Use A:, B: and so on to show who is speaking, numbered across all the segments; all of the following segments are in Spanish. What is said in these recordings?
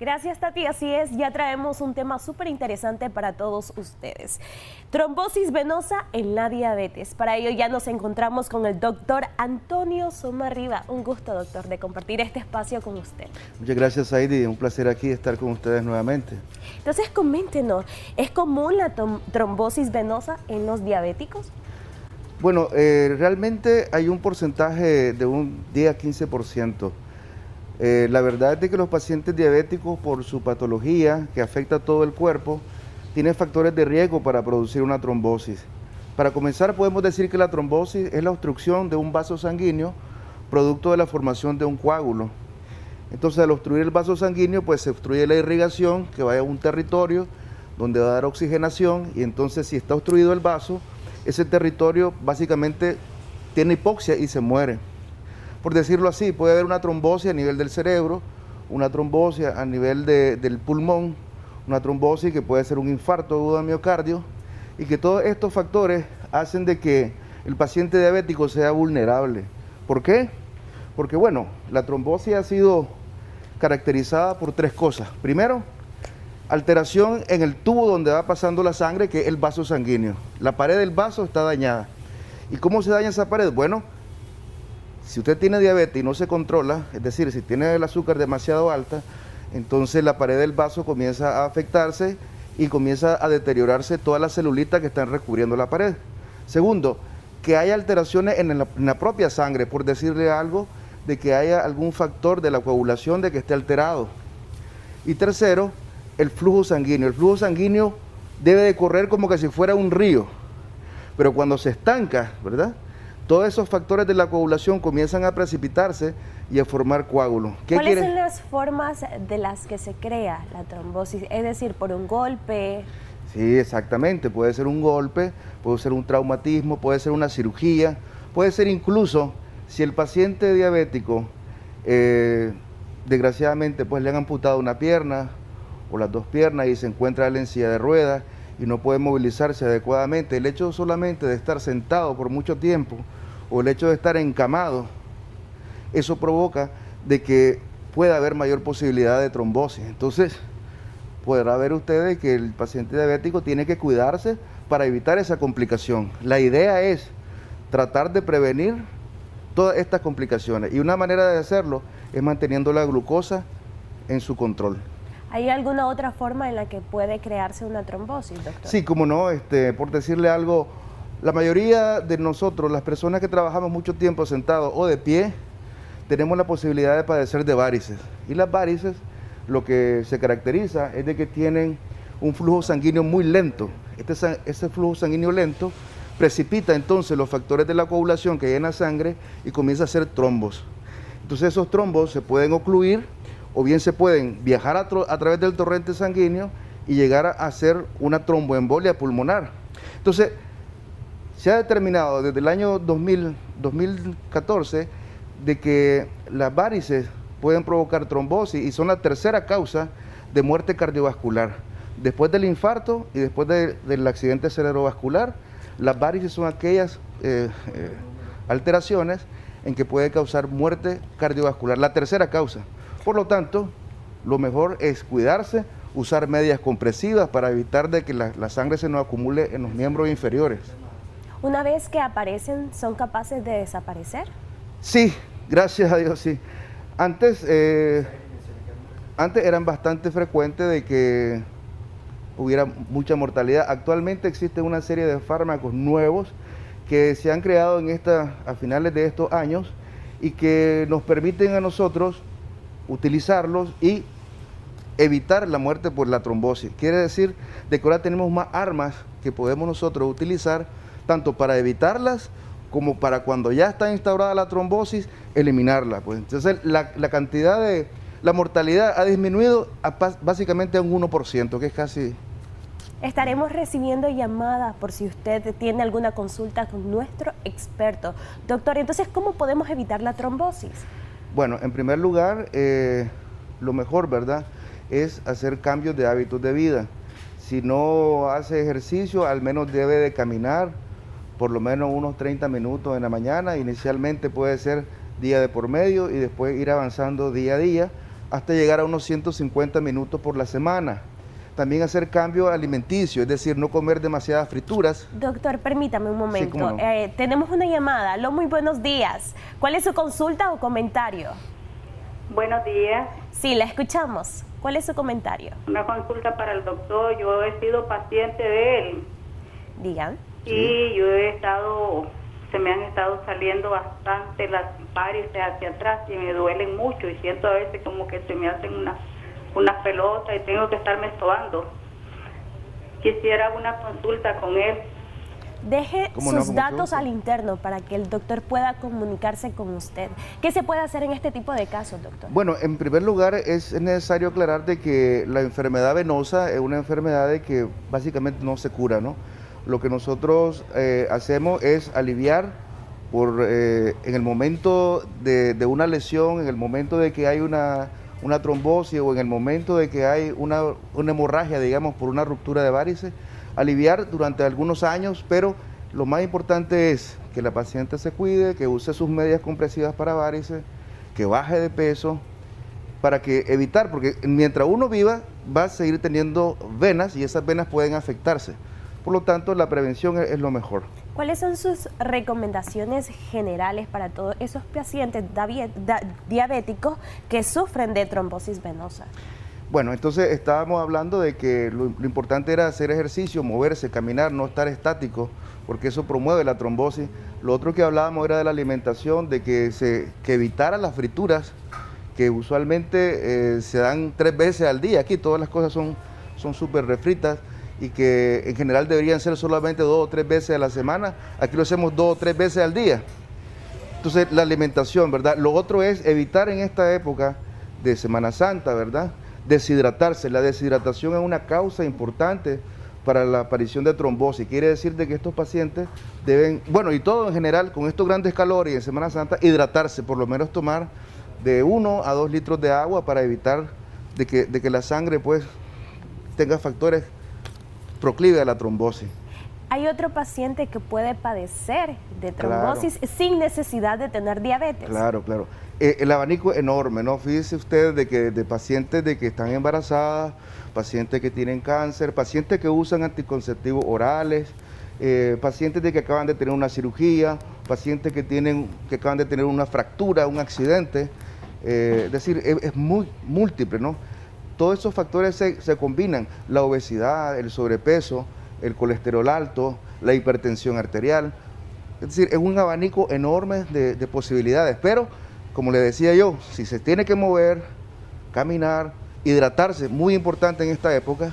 A: Gracias, Tati. Así es, ya traemos un tema súper interesante para todos ustedes. Trombosis venosa en la diabetes. Para ello ya nos encontramos con el doctor Antonio Somarriba. Un gusto, doctor, de compartir este espacio con usted.
B: Muchas gracias, Heidi. Un placer aquí estar con ustedes nuevamente.
A: Entonces, coméntenos, ¿es común la trombosis venosa en los diabéticos?
B: Bueno, realmente hay un porcentaje de un 10 a 15%. La verdad es de que los pacientes diabéticos, por su patología que afecta a todo el cuerpo, tienen factores de riesgo para producir una trombosis. Para comenzar, podemos decir que la trombosis es la obstrucción de un vaso sanguíneo producto de la formación de un coágulo. Entonces, al obstruir el vaso sanguíneo, pues se obstruye la irrigación que vaya a un territorio donde va a dar oxigenación, y entonces si está obstruido el vaso, ese territorio básicamente tiene hipoxia y se muere. Por decirlo así, puede haber una trombosis a nivel del cerebro, una trombosis a nivel del pulmón, una trombosis que puede ser un infarto agudo de miocardio, y que todos estos factores hacen de que el paciente diabético sea vulnerable. ¿Por qué? Porque bueno, la trombosis ha sido caracterizada por tres cosas. Primero, alteración en el tubo donde va pasando la sangre, que es el vaso sanguíneo. La pared del vaso está dañada. ¿Y cómo se daña esa pared? Bueno, si usted tiene diabetes y no se controla, es decir, si tiene el azúcar demasiado alta, entonces la pared del vaso comienza a afectarse y comienza a deteriorarse todas las celulitas que están recubriendo la pared. Segundo, que haya alteraciones en la propia sangre, por decirle algo, de que haya algún factor de la coagulación de que esté alterado. Y tercero, el flujo sanguíneo. El flujo sanguíneo debe de correr como que si fuera un río, pero cuando se estanca, ¿verdad?, todos esos factores de la coagulación comienzan a precipitarse y a formar coágulos.
A: ¿Cuáles son las formas de las que se crea la trombosis? Es decir, por un golpe.
B: Sí, exactamente. Puede ser un golpe, puede ser un traumatismo, puede ser una cirugía, puede ser incluso si el paciente diabético, desgraciadamente, pues le han amputado una pierna o las dos piernas y se encuentra él en silla de ruedas y no puede movilizarse adecuadamente. El hecho solamente de estar sentado por mucho tiempo o el hecho de estar encamado, eso provoca de que pueda haber mayor posibilidad de trombosis. Entonces, podrá ver ustedes que el paciente diabético tiene que cuidarse para evitar esa complicación. La idea es tratar de prevenir todas estas complicaciones, y una manera de hacerlo es manteniendo la glucosa en su control.
A: ¿Hay alguna otra forma en la que puede crearse una trombosis, doctor?
B: Sí, como no, por decirle algo, la mayoría de nosotros, las personas que trabajamos mucho tiempo sentados o de pie, tenemos la posibilidad de padecer de varices. Y las varices, lo que se caracteriza es de que tienen un flujo sanguíneo muy lento. Ese flujo sanguíneo lento precipita entonces los factores de la coagulación que hay en la sangre y comienza a hacer trombos. Entonces esos trombos se pueden ocluir, o bien se pueden viajar a través del torrente sanguíneo y llegar a hacer una tromboembolia pulmonar. Entonces, se ha determinado desde el año 2014 de que las varices pueden provocar trombosis y son la tercera causa de muerte cardiovascular. Después del infarto y después del accidente cerebrovascular, las varices son aquellas alteraciones en que puede causar muerte cardiovascular, la tercera causa. Por lo tanto, lo mejor es cuidarse, usar medias compresivas para evitar de que la sangre se nos acumule en los miembros inferiores.
A: Una vez que aparecen, ¿son capaces de desaparecer?
B: Sí, gracias a Dios, sí. Antes eran bastante frecuentes de que hubiera mucha mortalidad. Actualmente existe una serie de fármacos nuevos que se han creado a finales de estos años y que nos permiten a nosotros utilizarlos y evitar la muerte por la trombosis. Quiere decir de que ahora tenemos más armas que podemos nosotros utilizar tanto para evitarlas como para cuando ya está instaurada la trombosis, eliminarla. Pues entonces la mortalidad ha disminuido básicamente a un 1%, que es casi...
A: Estaremos recibiendo llamadas por si usted tiene alguna consulta con nuestro experto. Doctor, entonces, ¿cómo podemos evitar la trombosis?
B: Bueno, en primer lugar, lo mejor, ¿verdad?, es hacer cambios de hábitos de vida. Si no hace ejercicio, al menos debe de caminar por lo menos unos 30 minutos en la mañana. Inicialmente puede ser día de por medio y después ir avanzando día a día hasta llegar a unos 150 minutos por la semana. También hacer cambio alimenticio, es decir, no comer demasiadas frituras.
A: Doctor, permítame un momento.
B: Sí, cómo no.
A: Tenemos una llamada. Aló, muy buenos días. ¿Cuál es su consulta o comentario?
C: Buenos días.
A: Sí, la escuchamos. ¿Cuál es su comentario?
C: Una consulta para el doctor. Yo he sido paciente de él.
A: Digan.
C: Y yo se me han estado saliendo bastante las varices hacia atrás y me duelen mucho y siento a veces como que se me hacen unas pelotas y tengo que estarme sobando. Quisiera una consulta con él.
A: Deje sus datos al interno para que el doctor pueda comunicarse con usted. ¿Qué se puede hacer en este tipo de casos, doctor?
B: Bueno, en primer lugar es necesario aclarar de que la enfermedad venosa es una enfermedad de que básicamente no se cura, ¿no? Lo que nosotros hacemos es aliviar en el momento de una lesión, en el momento de que hay una trombosis o en el momento de que hay una hemorragia, digamos, por una ruptura de varices, aliviar durante algunos años, pero lo más importante es que la paciente se cuide, que use sus medias compresivas para varices, que baje de peso, para que evitar, porque mientras uno viva va a seguir teniendo venas y esas venas pueden afectarse. Por lo tanto, la prevención es lo mejor.
A: ¿Cuáles son sus recomendaciones generales para todos esos pacientes diabéticos que sufren de trombosis venosa?
B: Bueno, entonces estábamos hablando de que lo importante era hacer ejercicio, moverse, caminar, no estar estático, porque eso promueve la trombosis. Lo otro que hablábamos era de la alimentación, de que evitara las frituras, que usualmente se dan 3 veces al día. Aquí todas las cosas son súper refritas y que en general deberían ser solamente 2 o 3 veces a la semana. Aquí lo hacemos 2 o 3 veces al día. Entonces, la alimentación, ¿verdad? Lo otro es evitar en esta época de Semana Santa, ¿verdad?, deshidratarse. La deshidratación es una causa importante para la aparición de trombosis. Quiere decir de que estos pacientes deben, bueno, y todo en general, con estos grandes calores y en Semana Santa, hidratarse, por lo menos tomar de 1 a 2 litros de agua para evitar de que la sangre pues tenga factores proclive a la trombosis.
A: ¿Hay otro paciente que puede padecer de trombosis sin necesidad de tener diabetes?
B: Claro. El abanico es enorme, ¿no? Fíjese usted de pacientes de que están embarazadas, pacientes que tienen cáncer, pacientes que usan anticonceptivos orales, pacientes de que acaban de tener una cirugía, pacientes que acaban de tener una fractura, un accidente. Es decir, es muy múltiple, ¿no? Todos esos factores se combinan, la obesidad, el sobrepeso, el colesterol alto, la hipertensión arterial. Es decir, es un abanico enorme de posibilidades, pero como le decía yo, si se tiene que mover, caminar, hidratarse, muy importante en esta época,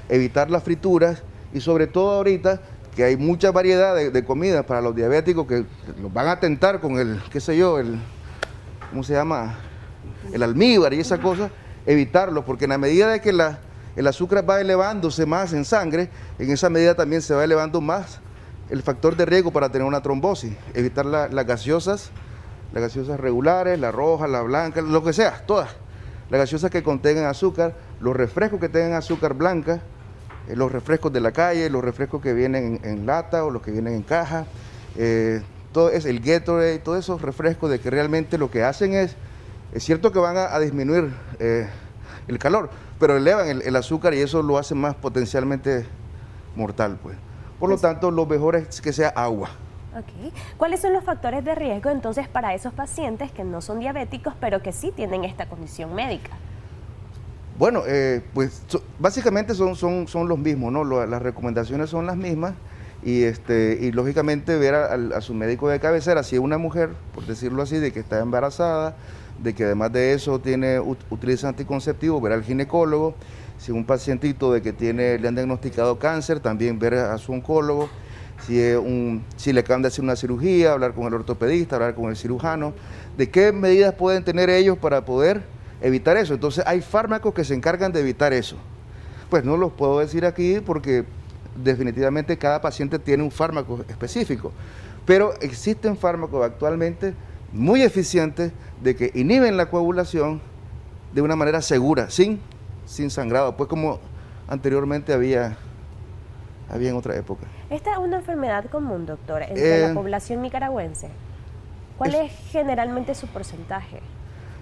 B: evitar las frituras y sobre todo ahorita que hay mucha variedad de comidas para los diabéticos que los van a tentar con ¿cómo se llama? El almíbar y esa cosa, evitarlo, porque en la medida de que el azúcar va elevándose más en sangre, en esa medida también se va elevando más el factor de riesgo para tener una trombosis. Evitar las gaseosas regulares, la roja, la blanca, lo que sea, todas. Las gaseosas que contengan azúcar, los refrescos que tengan azúcar blanca, los refrescos de la calle, los refrescos que vienen en lata o los que vienen en caja, todo es el Gatorade, todos esos refrescos de que realmente lo que hacen es cierto que van a disminuir el calor, pero elevan el azúcar y eso lo hace más potencialmente mortal, pues. Por lo tanto, lo mejor es que sea agua.
A: Okay. ¿Cuáles son los factores de riesgo entonces para esos pacientes que no son diabéticos, pero que sí tienen esta condición médica?
B: Bueno, pues básicamente son los mismos, ¿no? Las recomendaciones son las mismas y lógicamente ver a su médico de cabecera, si es una mujer, por decirlo así, de que está embarazada, de que además de eso utiliza anticonceptivos, ver al ginecólogo. Si un pacientito de que le han diagnosticado cáncer, también ver a su oncólogo. Si le acaban de hacer una cirugía, hablar con el ortopedista, hablar con el cirujano, de qué medidas pueden tener ellos para poder evitar eso. Entonces hay fármacos que se encargan de evitar eso. Pues no los puedo decir aquí porque definitivamente cada paciente tiene un fármaco específico, pero existen fármacos actualmente muy eficientes de que inhiben la coagulación de una manera segura, sin sangrado, pues como anteriormente había en otra época.
A: ¿Esta es una enfermedad común, doctor, entre la población nicaragüense? ¿Cuál es generalmente su porcentaje?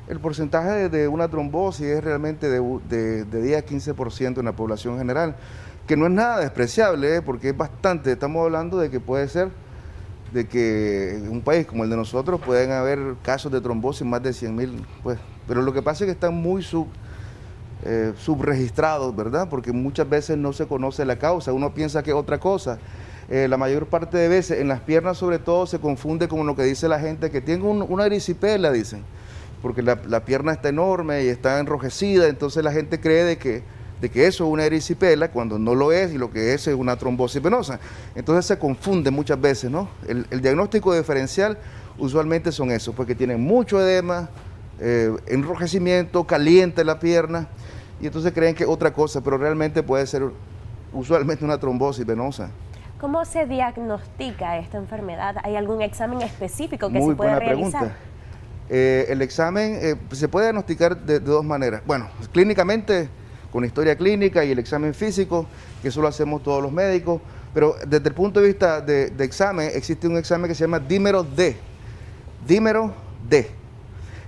B: El porcentaje de una trombosis es realmente de 10 a 15% en la población general, que no es nada despreciable, porque es bastante. Estamos hablando de que puede ser de que en un país como el de nosotros pueden haber casos de trombosis más de 100.000, pues, pero lo que pasa es que están muy subregistrados, ¿verdad? Porque muchas veces no se conoce la causa, uno piensa que es otra cosa. La mayor parte de veces en las piernas sobre todo se confunde con lo que dice la gente, que tiene una erisipela, dicen, porque la pierna está enorme y está enrojecida, entonces la gente cree de que eso es una erisipela cuando no lo es, y lo que es una trombosis venosa. Entonces se confunde muchas veces, ¿no? El diagnóstico diferencial usualmente son esos, porque tienen mucho edema, enrojecimiento, caliente la pierna, y entonces creen que es otra cosa, pero realmente puede ser usualmente una trombosis venosa.
A: ¿Cómo se diagnostica esta enfermedad? ¿Hay algún examen específico que
B: Muy
A: se puede
B: buena
A: realizar?
B: pregunta. El examen se puede diagnosticar de dos maneras. Bueno, clínicamente, con historia clínica y el examen físico, que eso lo hacemos todos los médicos, pero desde el punto de vista de examen, existe un examen que se llama dímero D,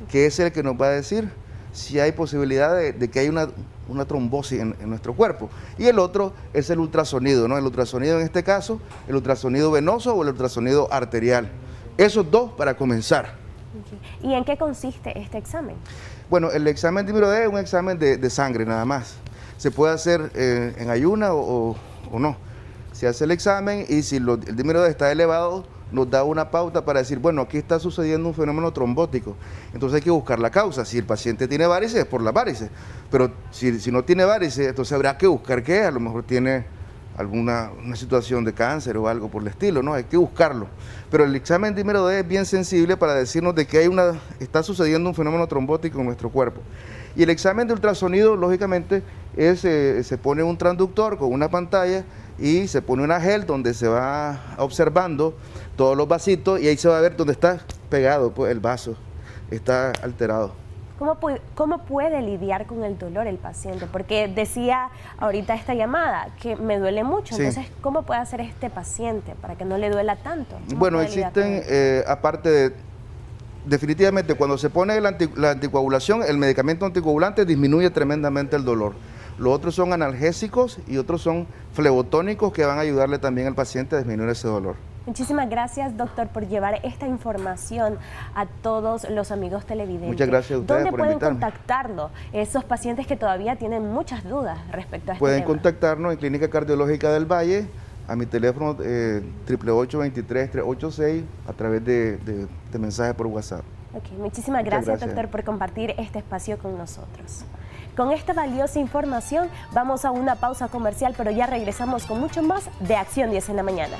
B: que es el que nos va a decir si hay posibilidad de que hay una trombosis en nuestro cuerpo. Y el otro es el ultrasonido, ¿no? El ultrasonido en este caso, el ultrasonido venoso o el ultrasonido arterial. Esos dos para comenzar.
A: ¿Y en qué consiste este examen?
B: Bueno, el examen dímero D es un examen de sangre nada más. Se puede hacer en ayuna o no. Se hace el examen y si el dímero D está elevado, nos da una pauta para decir, bueno, aquí está sucediendo un fenómeno trombótico. Entonces hay que buscar la causa. Si el paciente tiene varices, es por las varices. Pero si no tiene varices, entonces habrá que buscar qué. A lo mejor tiene una situación de cáncer o algo por el estilo, ¿no? Hay que buscarlo. Pero el examen dímero D es bien sensible para decirnos de que está sucediendo un fenómeno trombótico en nuestro cuerpo. Y el examen de ultrasonido, lógicamente, se pone un transductor con una pantalla y se pone una gel donde se va observando todos los vasitos y ahí se va a ver dónde está pegado, pues, el vaso, está alterado.
A: ¿Cómo puede lidiar con el dolor el paciente? Porque decía ahorita esta llamada que me duele mucho,
B: Sí.
A: Entonces, ¿cómo puede hacer este paciente para que no le duela tanto?
B: Bueno, existen, aparte definitivamente cuando se pone la anticoagulación, el medicamento anticoagulante disminuye tremendamente el dolor. Los otros son analgésicos y otros son flebotónicos que van a ayudarle también al paciente a disminuir ese dolor.
A: Muchísimas gracias, doctor, por llevar esta información a todos los amigos televidentes.
B: Muchas gracias a ustedes por invitarme.
A: ¿Dónde pueden contactarlo? Esos pacientes que todavía tienen muchas dudas respecto a este
B: Pueden
A: tema.
B: contactarnos en Clínica Cardiológica del Valle, a mi teléfono 888-23-386, a través de mensajes por WhatsApp.
A: Okay, muchísimas gracias, doctor, por compartir este espacio con nosotros. Con esta valiosa información vamos a una pausa comercial, pero ya regresamos con mucho más de Acción 10 en la mañana.